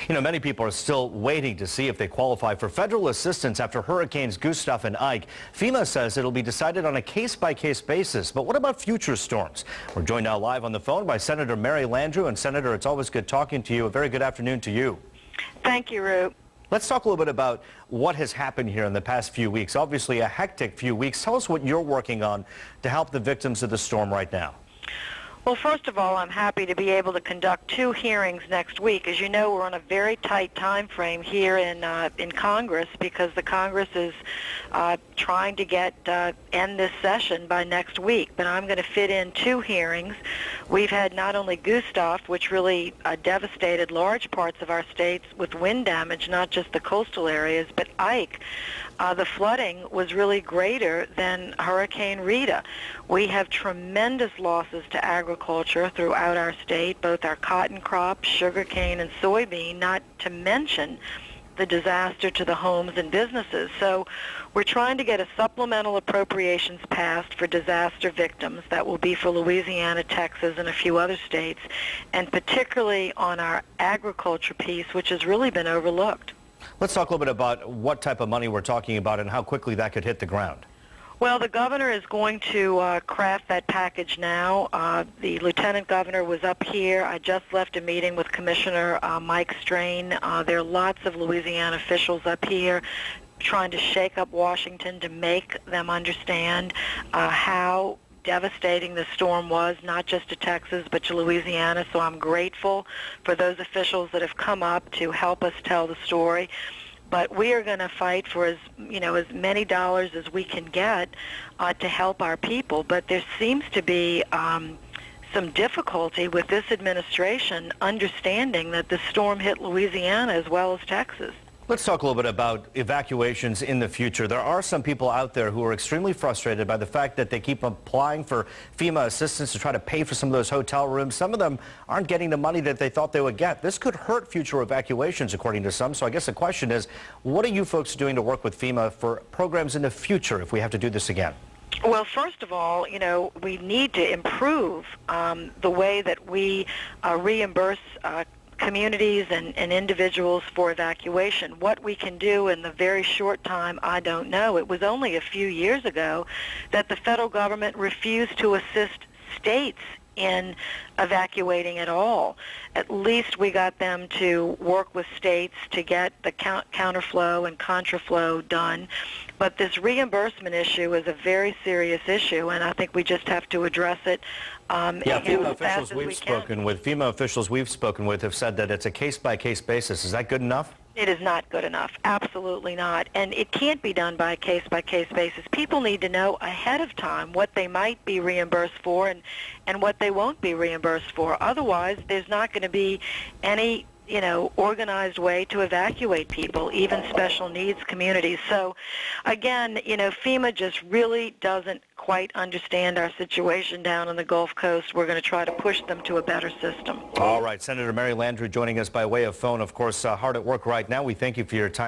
You know, many people are still waiting to see if they qualify for federal assistance after Hurricanes Gustav and Ike. FEMA says it'll be decided on a case-by-case basis. But what about future storms? We're joined now live on the phone by Senator Mary Landrieu. And Senator, it's always good talking to you. A very good afternoon to you. Thank you, Roop. Let's talk a little bit about what has happened here in the past few weeks. Obviously a hectic few weeks. Tell us what you're working on to help the victims of the storm right now. Well, first of all, I'm happy to be able to conduct 2 hearings next week. As you know, we're on a very tight time frame here in Congress because the Congress is trying to end this session by next week. But I'm going to fit in 2 hearings. We've had not only Gustav, which really devastated large parts of our states with wind damage, not just the coastal areas, but Ike. The flooding was really greater than Hurricane Rita. We have tremendous losses to agriculture throughout our state, both our cotton crops, sugarcane, and soybean, not to mention the disaster to the homes and businesses. So we're trying to get a supplemental appropriations passed for disaster victims. That will be for Louisiana, Texas, and a few other states, and particularly on our agriculture piece, which has really been overlooked. Let's talk a little bit about what type of money we're talking about and how quickly that could hit the ground. Well, the governor is going to craft that package now. The lieutenant governor was up here. I just left a meeting with Commissioner Mike Strain. There are lots of Louisiana officials up here trying to shake up Washington to make them understand how devastating the storm was, not just to Texas, but to Louisiana. So I'm grateful for those officials that have come up to help us tell the story. But we are going to fight for as many dollars as we can get to help our people. But there seems to be some difficulty with this administration understanding that the storm hit Louisiana as well as Texas. Let's talk a little bit about evacuations in the future. There are some people out there who are extremely frustrated by the fact that they keep applying for FEMA assistance to try to pay for some of those hotel rooms. Some of them aren't getting the money that they thought they would get. This could hurt future evacuations, according to some. So I guess the question is, what are you folks doing to work with FEMA for programs in the future if we have to do this again? Well, first of all, we need to improve the way that we reimburse communities and individuals for evacuation. What we can do in the very short time, I don't know. It was only a few years ago that the federal government refused to assist states in evacuating at all. At least we got them to work with states to get the counterflow and contraflow done. But this reimbursement issue is a very serious issue, and I think we just have to address it FEMA officials we've spoken with have said that it's a case-by-case basis. Is that good enough? It is not good enough. Absolutely not. And it can't be done by a case-by-case basis. People need to know ahead of time what they might be reimbursed for and what they won't be reimbursed for. Otherwise, there's not going to be any organized way to evacuate people, even special needs communities. So, again, FEMA just really doesn't quite understand our situation down on the Gulf Coast. We're going to try to push them to a better system. All right. Senator Mary Landrieu joining us by way of phone. Of course, hard at work right now. We thank you for your time.